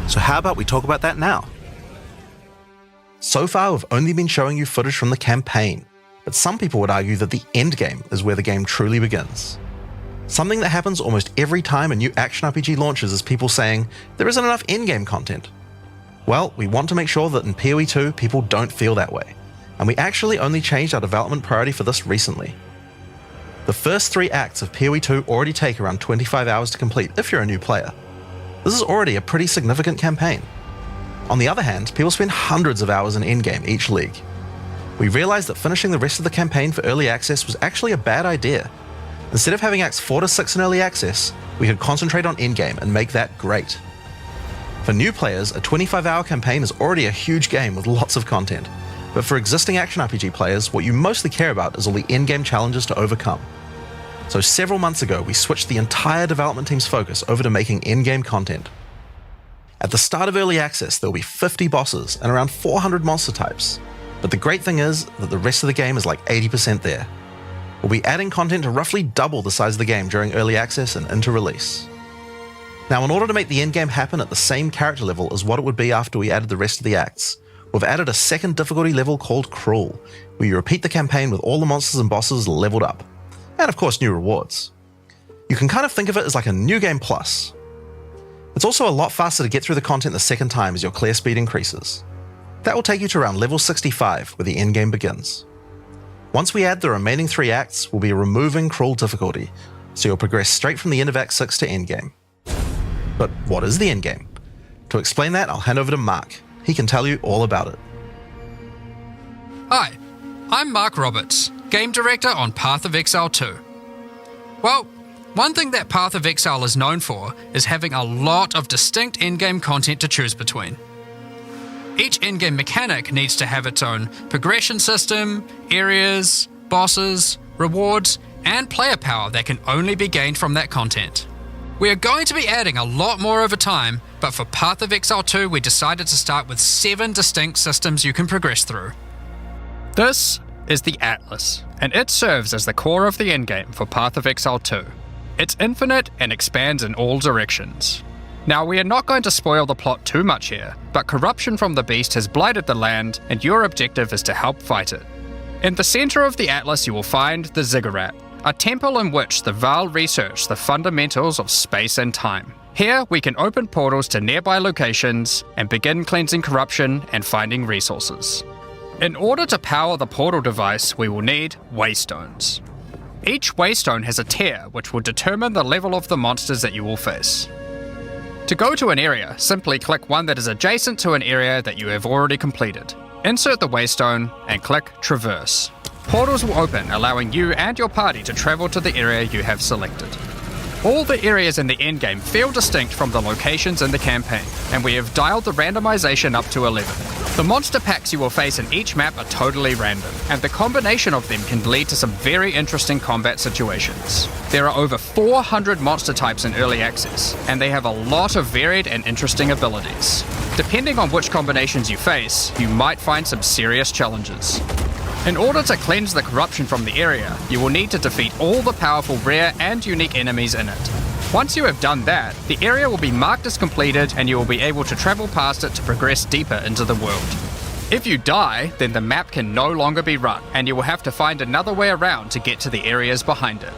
So how about we talk about that now? So far, we've only been showing you footage from the campaign, but some people would argue that the endgame is where the game truly begins. Something that happens almost every time a new action RPG launches is people saying, there isn't enough endgame content. Well, we want to make sure that in PoE 2 people don't feel that way, and we actually only changed our development priority for this recently. The first 3 acts of PoE 2 already take around 25 hours to complete if you're a new player. This is already a pretty significant campaign. On the other hand, people spend hundreds of hours in endgame each league. We realized that finishing the rest of the campaign for early access was actually a bad idea. Instead of having acts 4 to 6 in early access, we could concentrate on endgame and make that great. For new players, a 25-hour campaign is already a huge game with lots of content, but for existing action RPG players, what you mostly care about is all the endgame challenges to overcome. So several months ago, we switched the entire development team's focus over to making endgame content. At the start of early access, there will be 50 bosses and around 400 monster types, but the great thing is that the rest of the game is like 80% there. We'll be adding content to roughly double the size of the game during early access and into release. Now, in order to make the endgame happen at the same character level as what it would be after we added the rest of the acts, we've added a second difficulty level called Cruel, where you repeat the campaign with all the monsters and bosses leveled up. And of course, new rewards. You can kind of think of it as like a new game plus. It's also a lot faster to get through the content the second time as your clear speed increases. That will take you to around level 65, where the endgame begins. Once we add the remaining 3 acts, we'll be removing Cruel difficulty, so you'll progress straight from the end of Act 6 to endgame. But what is the endgame? To explain that, I'll hand over to Mark. He can tell you all about it. Hi, I'm Mark Roberts, Game Director on Path of Exile 2. Well, one thing that Path of Exile is known for is having a lot of distinct endgame content to choose between. Each endgame mechanic needs to have its own progression system, areas, bosses, rewards, and player power that can only be gained from that content. We are going to be adding a lot more over time, but for Path of Exile 2 we decided to start with 7 distinct systems you can progress through. This is the Atlas, and it serves as the core of the endgame for Path of Exile 2. It's infinite and expands in all directions. Now, we are not going to spoil the plot too much here, but corruption from the beast has blighted the land, and your objective is to help fight it. In the center of the Atlas you will find the Ziggurat, a temple in which the Vaal research the fundamentals of space and time. Here, we can open portals to nearby locations and begin cleansing corruption and finding resources. In order to power the portal device, we will need waystones. Each waystone has a tier which will determine the level of the monsters that you will face. To go to an area, simply click one that is adjacent to an area that you have already completed. Insert the waystone and click Traverse. Portals will open, allowing you and your party to travel to the area you have selected. All the areas in the endgame feel distinct from the locations in the campaign, and we have dialed the randomization up to 11. The monster packs you will face in each map are totally random, and the combination of them can lead to some very interesting combat situations. There are over 400 monster types in early access, and they have a lot of varied and interesting abilities. Depending on which combinations you face, you might find some serious challenges. In order to cleanse the corruption from the area, you will need to defeat all the powerful rare and unique enemies in it. Once you have done that, the area will be marked as completed and you will be able to travel past it to progress deeper into the world. If you die, then the map can no longer be run, and you will have to find another way around to get to the areas behind it.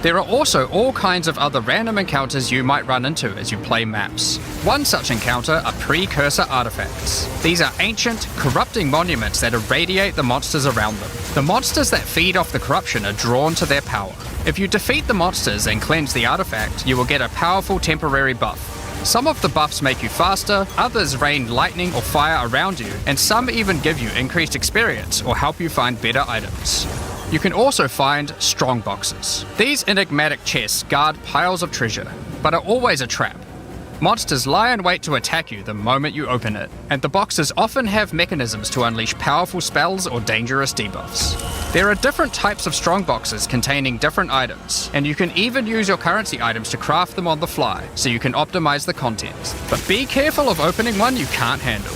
There are also all kinds of other random encounters you might run into as you play maps. One such encounter are precursor artifacts. These are ancient, corrupting monuments that irradiate the monsters around them. The monsters that feed off the corruption are drawn to their power. If you defeat the monsters and cleanse the artifact, you will get a powerful temporary buff. Some of the buffs make you faster, others rain lightning or fire around you, and some even give you increased experience or help you find better items. You can also find strong boxes. These enigmatic chests guard piles of treasure, but are always a trap. Monsters lie in wait to attack you the moment you open it, and the boxes often have mechanisms to unleash powerful spells or dangerous debuffs. There are different types of strong boxes containing different items, and you can even use your currency items to craft them on the fly, so you can optimize the contents. But be careful of opening one you can't handle.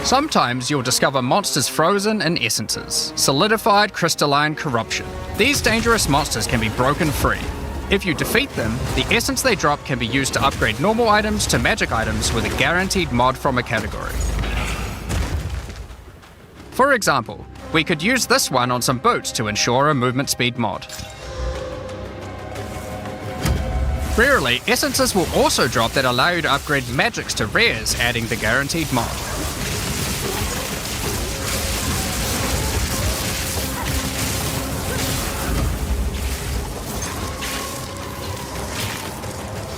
Sometimes you'll discover monsters frozen in essences, solidified crystalline corruption. These dangerous monsters can be broken free. If you defeat them, the essence they drop can be used to upgrade normal items to magic items with a guaranteed mod from a category. For example, we could use this one on some boots to ensure a movement speed mod. Rarely, essences will also drop that allow you to upgrade magics to rares, adding the guaranteed mod.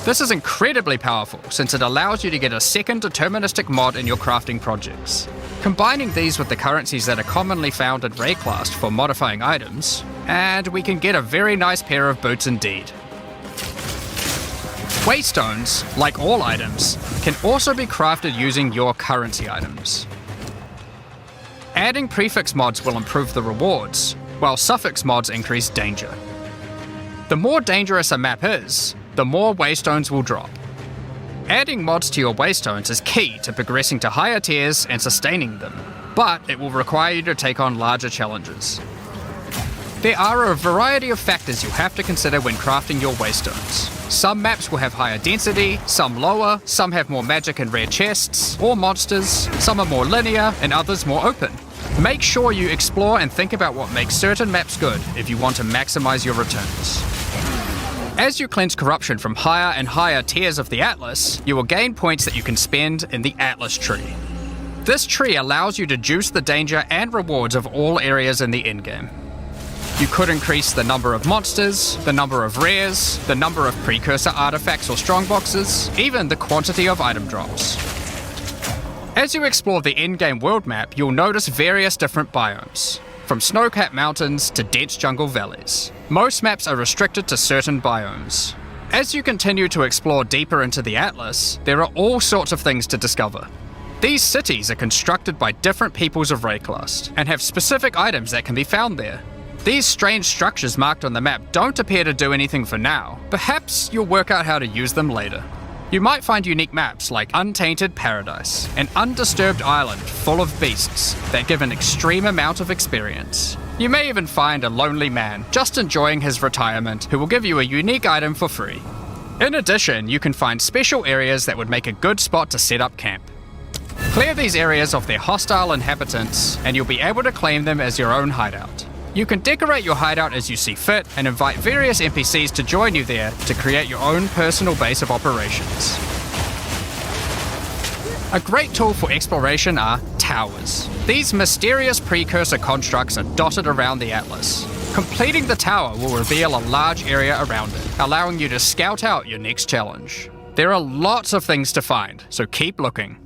This is incredibly powerful since it allows you to get a second deterministic mod in your crafting projects. Combining these with the currencies that are commonly found in Rayclast for modifying items, and we can get a very nice pair of boots indeed. Waystones, like all items, can also be crafted using your currency items. Adding prefix mods will improve the rewards, while suffix mods increase danger. The more dangerous a map is, the more waystones will drop. Adding mods to your waystones is key to progressing to higher tiers and sustaining them, but it will require you to take on larger challenges. There are a variety of factors you'll have to consider when crafting your waystones. Some maps will have higher density, some lower, some have more magic and rare chests, or monsters, some are more linear and others more open. Make sure you explore and think about what makes certain maps good if you want to maximize your returns. As you cleanse corruption from higher and higher tiers of the Atlas, you will gain points that you can spend in the Atlas tree. This tree allows you to juice the danger and rewards of all areas in the endgame. You could increase the number of monsters, the number of rares, the number of precursor artifacts or strongboxes, even the quantity of item drops. As you explore the endgame world map, you'll notice various different biomes, from snow-capped mountains to dense jungle valleys. Most maps are restricted to certain biomes. As you continue to explore deeper into the Atlas, there are all sorts of things to discover. These cities are constructed by different peoples of Rayclast, and have specific items that can be found there. These strange structures marked on the map don't appear to do anything for now. Perhaps you'll work out how to use them later. You might find unique maps like Untainted Paradise, an undisturbed island full of beasts that give an extreme amount of experience. You may even find a lonely man just enjoying his retirement who will give you a unique item for free. In addition, you can find special areas that would make a good spot to set up camp. Clear these areas of their hostile inhabitants, and you'll be able to claim them as your own hideout. You can decorate your hideout as you see fit and invite various NPCs to join you there to create your own personal base of operations. A great tool for exploration are towers. These mysterious precursor constructs are dotted around the Atlas. Completing the tower will reveal a large area around it, allowing you to scout out your next challenge. There are lots of things to find, so keep looking.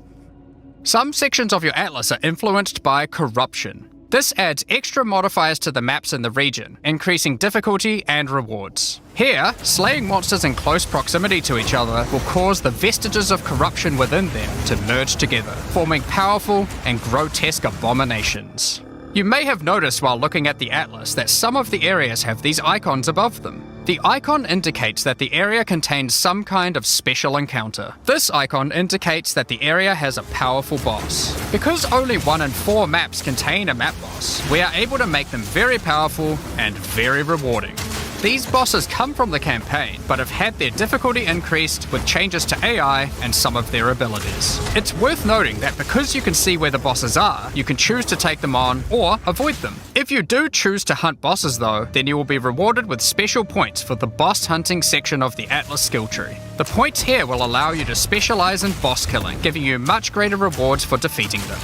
Some sections of your Atlas are influenced by corruption. This adds extra modifiers to the maps in the region, increasing difficulty and rewards. Here, slaying monsters in close proximity to each other will cause the vestiges of corruption within them to merge together, forming powerful and grotesque abominations. You may have noticed while looking at the Atlas that some of the areas have these icons above them. The icon indicates that the area contains some kind of special encounter. This icon indicates that the area has a powerful boss. Because only 1 in 4 maps contain a map boss, we are able to make them very powerful and very rewarding. These bosses come from the campaign, but have had their difficulty increased with changes to AI and some of their abilities. It's worth noting that because you can see where the bosses are, you can choose to take them on or avoid them. If you do choose to hunt bosses though, then you will be rewarded with special points for the boss hunting section of the Atlas skill tree. The points here will allow you to specialize in boss killing, giving you much greater rewards for defeating them.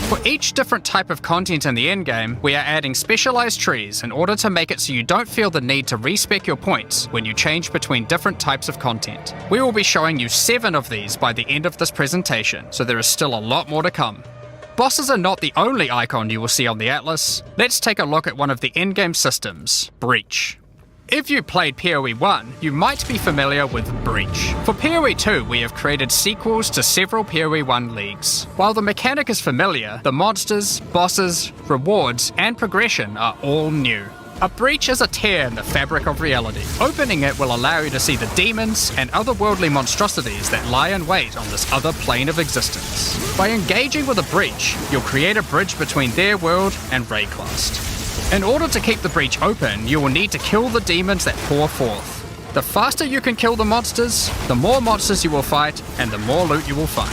For each different type of content in the endgame, we are adding specialized trees in order to make it so you don't feel the need to respec your points when you change between different types of content. We will be showing you 7 of these by the end of this presentation, so there is still a lot more to come. Bosses are not the only icon you will see on the Atlas. Let's take a look at one of the endgame systems, Breach. If you played PoE 1, you might be familiar with Breach. For PoE 2, we have created sequels to several PoE 1 leagues. While the mechanic is familiar, the monsters, bosses, rewards, and progression are all new. A breach is a tear in the fabric of reality. Opening it will allow you to see the demons and otherworldly monstrosities that lie in wait on this other plane of existence. By engaging with a breach, you'll create a bridge between their world and Rayclast. In order to keep the breach open, you will need to kill the demons that pour forth. The faster you can kill the monsters, the more monsters you will fight, and the more loot you will find.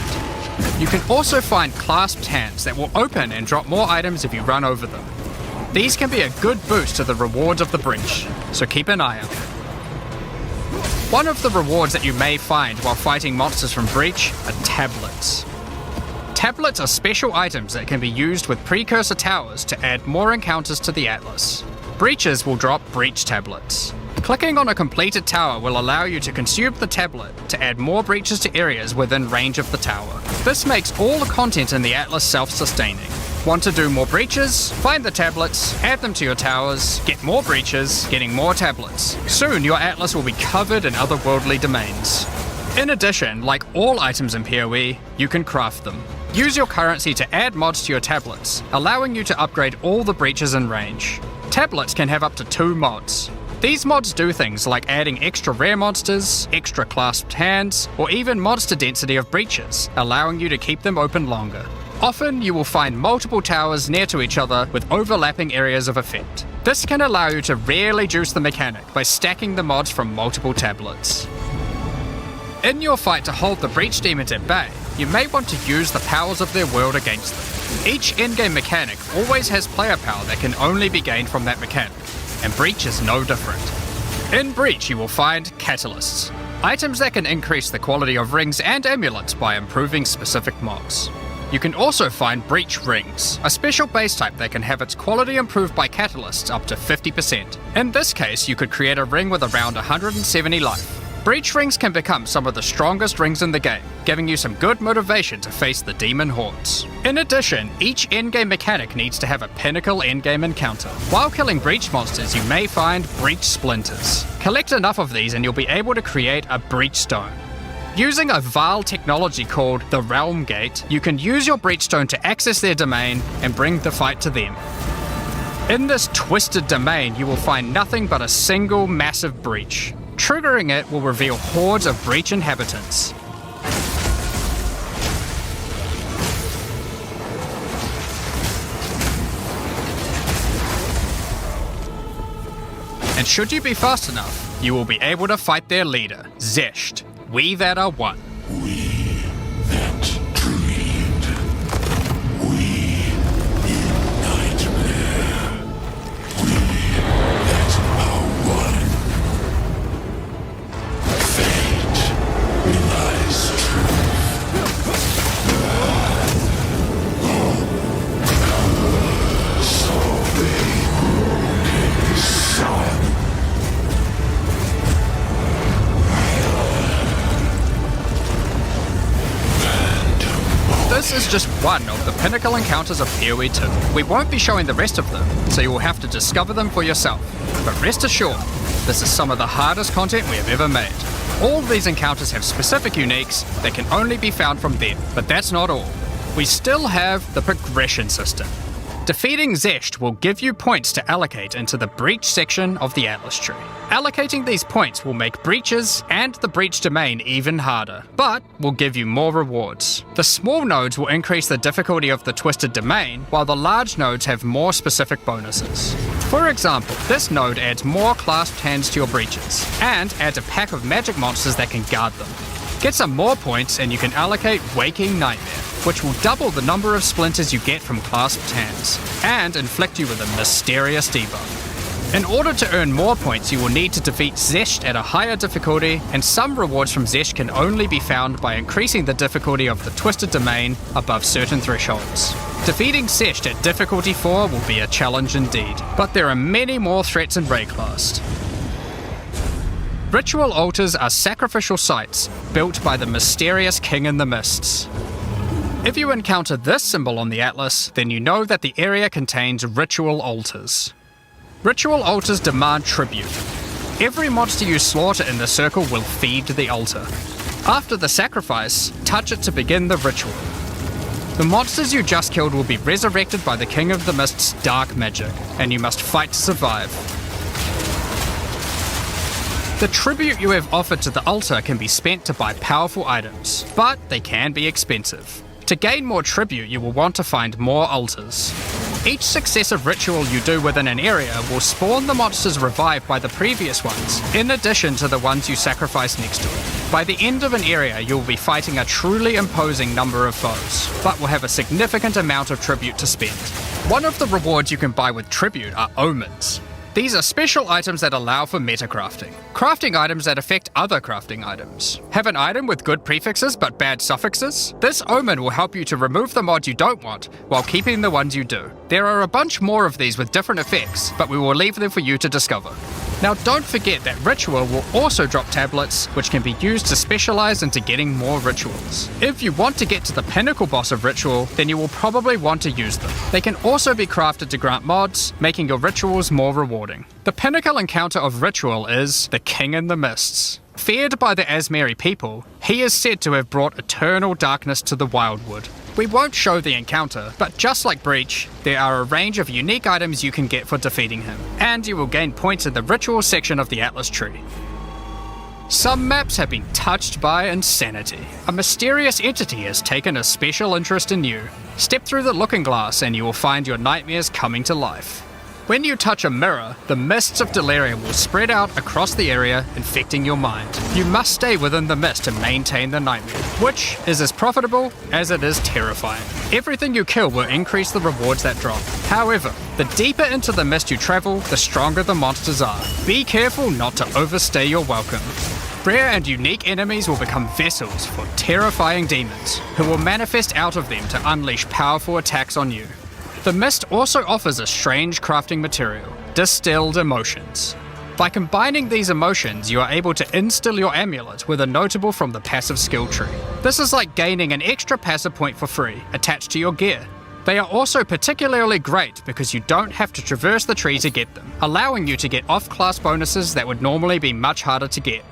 You can also find clasped hands that will open and drop more items if you run over them. These can be a good boost to the rewards of the breach, so keep an eye out. One of the rewards that you may find while fighting monsters from Breach are tablets. Tablets are special items that can be used with precursor towers to add more encounters to the Atlas. Breaches will drop breach tablets. Clicking on a completed tower will allow you to consume the tablet to add more breaches to areas within range of the tower. This makes all the content in the Atlas self-sustaining. Want to do more breaches? Find the tablets, add them to your towers, get more breaches, getting more tablets. Soon your Atlas will be covered in otherworldly domains. In addition, like all items in PoE, you can craft them. Use your currency to add mods to your tablets, allowing you to upgrade all the breaches in range. Tablets can have up to 2 mods. These mods do things like adding extra rare monsters, extra clasped hands, or even monster density of breaches, allowing you to keep them open longer. Often, you will find multiple towers near to each other with overlapping areas of effect. This can allow you to really juice the mechanic by stacking the mods from multiple tablets. In your fight to hold the breach demons at bay, you may want to use the powers of their world against them. Each endgame mechanic always has player power that can only be gained from that mechanic, and Breach is no different. In Breach, you will find catalysts, items that can increase the quality of rings and amulets by improving specific mobs. You can also find Breach Rings, a special base type that can have its quality improved by catalysts up to 50%. In this case, you could create a ring with around 170 life. Breach Rings can become some of the strongest rings in the game, giving you some good motivation to face the demon hordes. In addition, each endgame mechanic needs to have a pinnacle endgame encounter. While killing Breach monsters, you may find Breach Splinters. Collect enough of these and you'll be able to create a Breach Stone. Using a Vaal technology called the Realm Gate, you can use your Breachstone to access their domain and bring the fight to them. In this twisted domain, you will find nothing but a single massive breach. Triggering it will reveal hordes of breach inhabitants. And should you be fast enough, you will be able to fight their leader, Zesht. We that are one. We that dreamed. We in nightmare. We that are one. Fate relies truth. So they sun. This is just one of the pinnacle encounters of PoE 2. We won't be showing the rest of them, so you will have to discover them for yourself. But rest assured, this is some of the hardest content we have ever made. All of these encounters have specific uniques that can only be found from them, but that's not all. We still have the progression system. Defeating Zesht will give you points to allocate into the breach section of the Atlas tree. Allocating these points will make breaches and the breach domain even harder, but will give you more rewards. The small nodes will increase the difficulty of the twisted domain, while the large nodes have more specific bonuses. For example, this node adds more clasped hands to your breaches, and adds a pack of magic monsters that can guard them. Get some more points and you can allocate Waking Nightmare, which will double the number of splinters you get from clasped hands, and inflict you with a mysterious debuff. In order to earn more points, you will need to defeat Zesht at a higher difficulty, and some rewards from Zesht can only be found by increasing the difficulty of the Twisted Domain above certain thresholds. Defeating Zesht at difficulty 4 will be a challenge indeed, but there are many more threats in Rayclast. Ritual altars are sacrificial sites built by the mysterious King in the Mists. If you encounter this symbol on the Atlas, then you know that the area contains ritual altars. Ritual altars demand tribute. Every monster you slaughter in the circle will feed the altar. After the sacrifice, touch it to begin the ritual. The monsters you just killed will be resurrected by the King of the Mist's dark magic, and you must fight to survive. The tribute you have offered to the altar can be spent to buy powerful items, but they can be expensive. To gain more tribute, you will want to find more altars. Each successive ritual you do within an area will spawn the monsters revived by the previous ones, in addition to the ones you sacrifice next to it. By the end of an area, you will be fighting a truly imposing number of foes, but will have a significant amount of tribute to spend. One of the rewards you can buy with tribute are omens. These are special items that allow for metacrafting. Crafting items that affect other crafting items. Have an item with good prefixes but bad suffixes? This omen will help you to remove the mod you don't want, while keeping the ones you do. There are a bunch more of these with different effects, but we will leave them for you to discover. Now don't forget that Ritual will also drop tablets, which can be used to specialize into getting more rituals. If you want to get to the pinnacle boss of Ritual, then you will probably want to use them. They can also be crafted to grant mods, making your rituals more rewarding. The pinnacle encounter of Ritual is the King in the Mists. Feared by the Asmeri people, he is said to have brought eternal darkness to the Wildwood. We won't show the encounter, but just like Breach, there are a range of unique items you can get for defeating him, and you will gain points in the ritual section of the Atlas tree. Some maps have been touched by insanity. A mysterious entity has taken a special interest in you. Step through the looking glass and you will find your nightmares coming to life. When you touch a mirror, the mists of delirium will spread out across the area, infecting your mind. You must stay within the mist to maintain the nightmare, which is as profitable as it is terrifying. Everything you kill will increase the rewards that drop. However, the deeper into the mist you travel, the stronger the monsters are. Be careful not to overstay your welcome. Rare and unique enemies will become vessels for terrifying demons, who will manifest out of them to unleash powerful attacks on you. The mist also offers a strange crafting material, distilled emotions. By combining these emotions, you are able to instill your amulet with a notable from the passive skill tree. This is like gaining an extra passive point for free, attached to your gear. They are also particularly great because you don't have to traverse the tree to get them, allowing you to get off-class bonuses that would normally be much harder to get.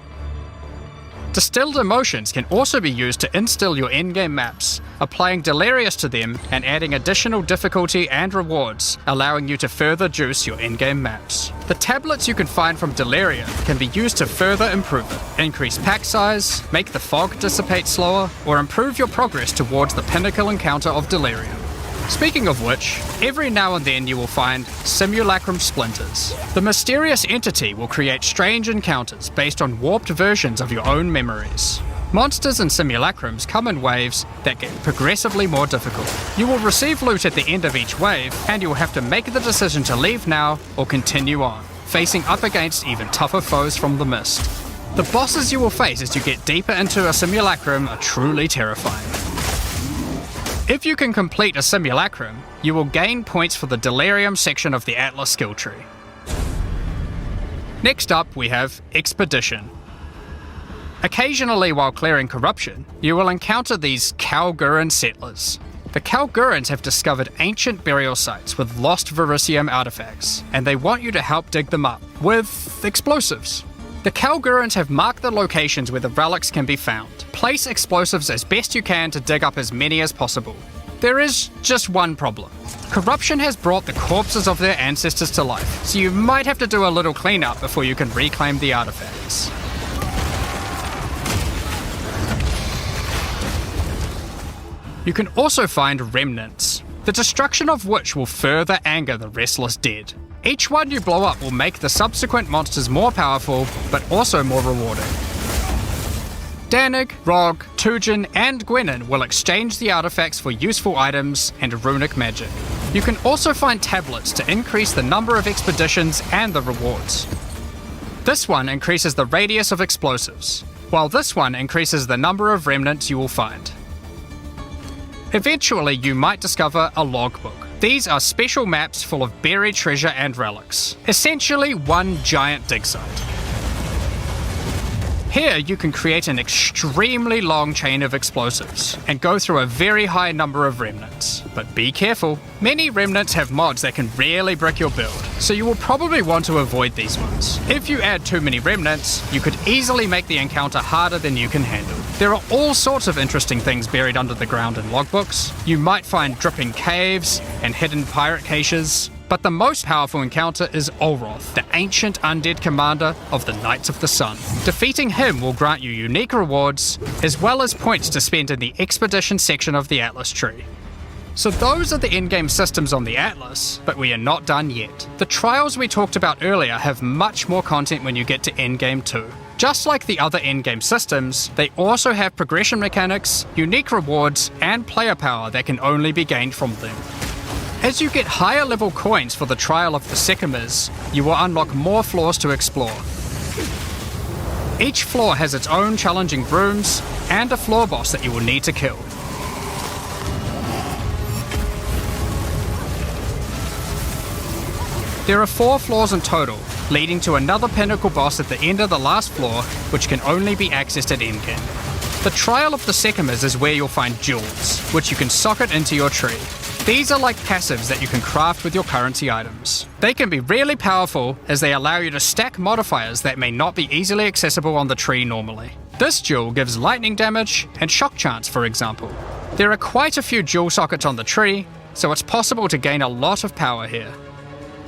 Distilled emotions can also be used to instill your endgame maps, applying Delirious to them and adding additional difficulty and rewards, allowing you to further juice your endgame maps. The tablets you can find from Deliria can be used to further improve it, increase pack size, make the fog dissipate slower, or improve your progress towards the pinnacle encounter of Delirium. Speaking of which, every now and then you will find simulacrum splinters. The mysterious entity will create strange encounters based on warped versions of your own memories. Monsters and simulacrums come in waves that get progressively more difficult. You will receive loot at the end of each wave, and you will have to make the decision to leave now or continue on, facing up against even tougher foes from the mist. The bosses you will face as you get deeper into a simulacrum are truly terrifying. If you can complete a simulacrum, you will gain points for the Delirium section of the Atlas skill tree. Next up, we have Expedition. Occasionally while clearing corruption, you will encounter these Kalguran settlers. The Kalgurans have discovered ancient burial sites with lost Verisium artifacts, and they want you to help dig them up with explosives. The Kalgurans have marked the locations where the relics can be found. Place explosives as best you can to dig up as many as possible. There is just one problem. Corruption has brought the corpses of their ancestors to life, so you might have to do a little cleanup before you can reclaim the artifacts. You can also find remnants, the destruction of which will further anger the restless dead. Each one you blow up will make the subsequent monsters more powerful, but also more rewarding. Danig, Rog, Tujin, and Gwenin will exchange the artifacts for useful items and runic magic. You can also find tablets to increase the number of expeditions and the rewards. This one increases the radius of explosives, while this one increases the number of remnants you will find. Eventually, you might discover a logbook. These are special maps full of buried treasure and relics, essentially one giant dig site. Here you can create an extremely long chain of explosives and go through a very high number of remnants. But be careful, many remnants have mods that can really brick your build, so you will probably want to avoid these ones. If you add too many remnants, you could easily make the encounter harder than you can handle. There are all sorts of interesting things buried under the ground in logbooks. You might find dripping caves and hidden pirate caches, but the most powerful encounter is Olroth, the ancient undead commander of the Knights of the Sun. Defeating him will grant you unique rewards, as well as points to spend in the expedition section of the Atlas tree. So those are the endgame systems on the Atlas, but we are not done yet. The trials we talked about earlier have much more content when you get to endgame 2. Just like the other endgame systems, they also have progression mechanics, unique rewards, and player power that can only be gained from them. As you get higher level coins for the Trial of the Sycamores, you will unlock more floors to explore. Each floor has its own challenging rooms, and a floor boss that you will need to kill. There are 4 floors in total, leading to another pinnacle boss at the end of the last floor, which can only be accessed at endgame. The Trial of the Sycamores is where you'll find jewels, which you can socket into your tree. These are like passives that you can craft with your currency items. They can be really powerful as they allow you to stack modifiers that may not be easily accessible on the tree normally. This jewel gives lightning damage and shock chance, for example. There are quite a few jewel sockets on the tree, so it's possible to gain a lot of power here.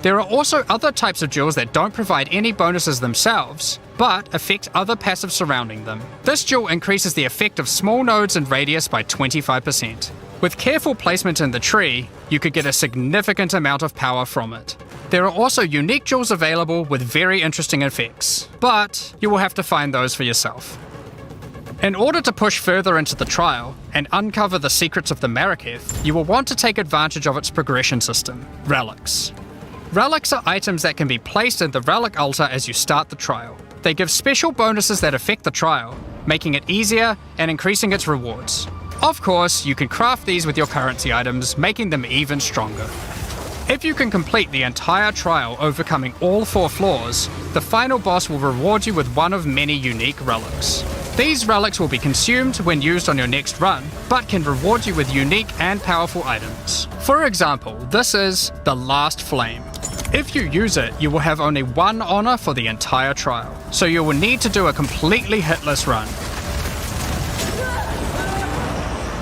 There are also other types of jewels that don't provide any bonuses themselves, but affect other passives surrounding them. This jewel increases the effect of small nodes in radius by 25%. With careful placement in the tree, you could get a significant amount of power from it. There are also unique jewels available with very interesting effects, but you will have to find those for yourself. In order to push further into the trial and uncover the secrets of the Maraketh, you will want to take advantage of its progression system, relics. Relics are items that can be placed in the relic altar as you start the trial. They give special bonuses that affect the trial, making it easier and increasing its rewards. Of course, you can craft these with your currency items, making them even stronger. If you can complete the entire trial overcoming all 4 floors, the final boss will reward you with one of many unique relics. These relics will be consumed when used on your next run, but can reward you with unique and powerful items. For example, this is the Last Flame. If you use it, you will have only 1 honor for the entire trial, so you will need to do a completely hitless run.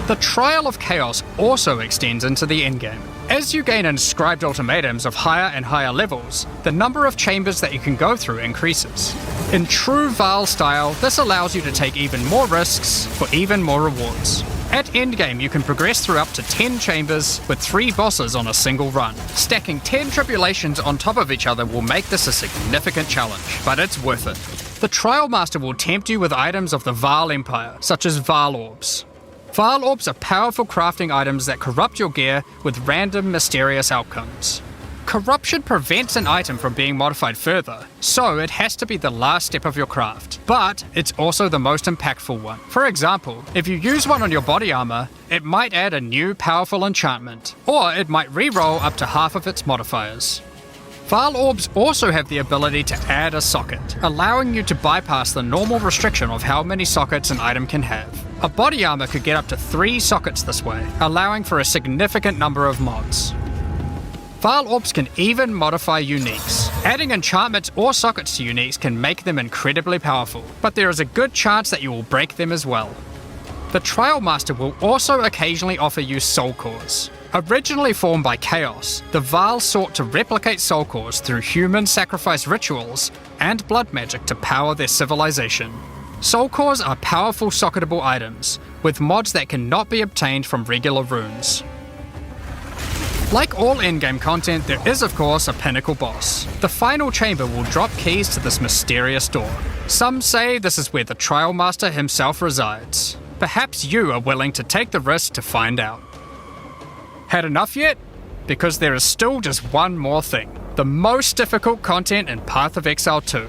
The Trial of Chaos also extends into the endgame. As you gain inscribed ultimatums of higher and higher levels, the number of chambers that you can go through increases. In true Vaal style, this allows you to take even more risks for even more rewards. At endgame, you can progress through up to 10 chambers with 3 bosses on a single run. Stacking 10 tribulations on top of each other will make this a significant challenge, but it's worth it. The Trial Master will tempt you with items of the Vaal Empire, such as Vaal Orbs. Vaal Orbs are powerful crafting items that corrupt your gear with random, mysterious outcomes. Corruption prevents an item from being modified further, so it has to be the last step of your craft. But it's also the most impactful one. For example, if you use one on your body armor, it might add a new powerful enchantment, or it might re-roll up to half of its modifiers. Vaal Orbs also have the ability to add a socket, allowing you to bypass the normal restriction of how many sockets an item can have. A body armor could get up to 3 sockets this way, allowing for a significant number of mods. Vaal Orbs can even modify uniques. Adding enchantments or sockets to uniques can make them incredibly powerful, but there is a good chance that you will break them as well. The Trial Master will also occasionally offer you soul cores. Originally formed by Chaos, the Vaal sought to replicate soul cores through human sacrifice rituals and blood magic to power their civilization. Soul cores are powerful socketable items, with mods that cannot be obtained from regular runes. Like all endgame content, there is of course a pinnacle boss. The final chamber will drop keys to this mysterious door. Some say this is where the Trial Master himself resides. Perhaps you are willing to take the risk to find out. Had enough yet? Because there is still just one more thing. The most difficult content in Path of Exile 2.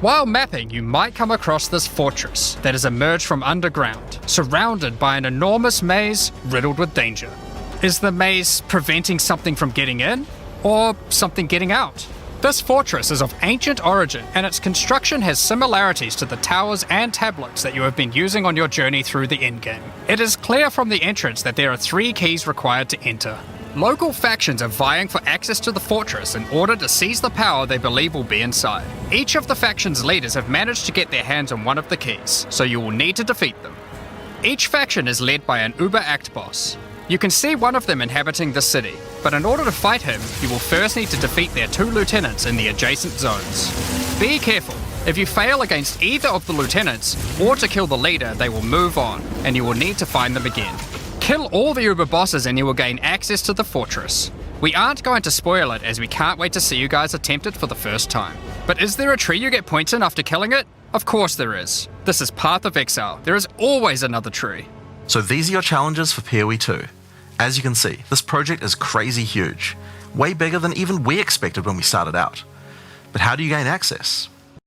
While mapping, you might come across this fortress that has emerged from underground, surrounded by an enormous maze riddled with danger. Is the maze preventing something from getting in, or something getting out? This fortress is of ancient origin, and its construction has similarities to the towers and tablets that you have been using on your journey through the endgame. It is clear from the entrance that there are 3 keys required to enter. Local factions are vying for access to the fortress in order to seize the power they believe will be inside. Each of the faction's leaders have managed to get their hands on one of the keys, so you will need to defeat them. Each faction is led by an Uber-Act boss. You can see one of them inhabiting the city, but in order to fight him, you will first need to defeat their 2 lieutenants in the adjacent zones. Be careful. If you fail against either of the lieutenants, or to kill the leader, they will move on, and you will need to find them again. Kill all the Uber bosses and you will gain access to the fortress. We aren't going to spoil it as we can't wait to see you guys attempt it for the first time. But is there a tree you get points in after killing it? Of course there is. This is Path of Exile. There is always another tree. So these are your challenges for PoE 2. As you can see, this project is crazy huge, way bigger than even we expected when we started out. But how do you gain access?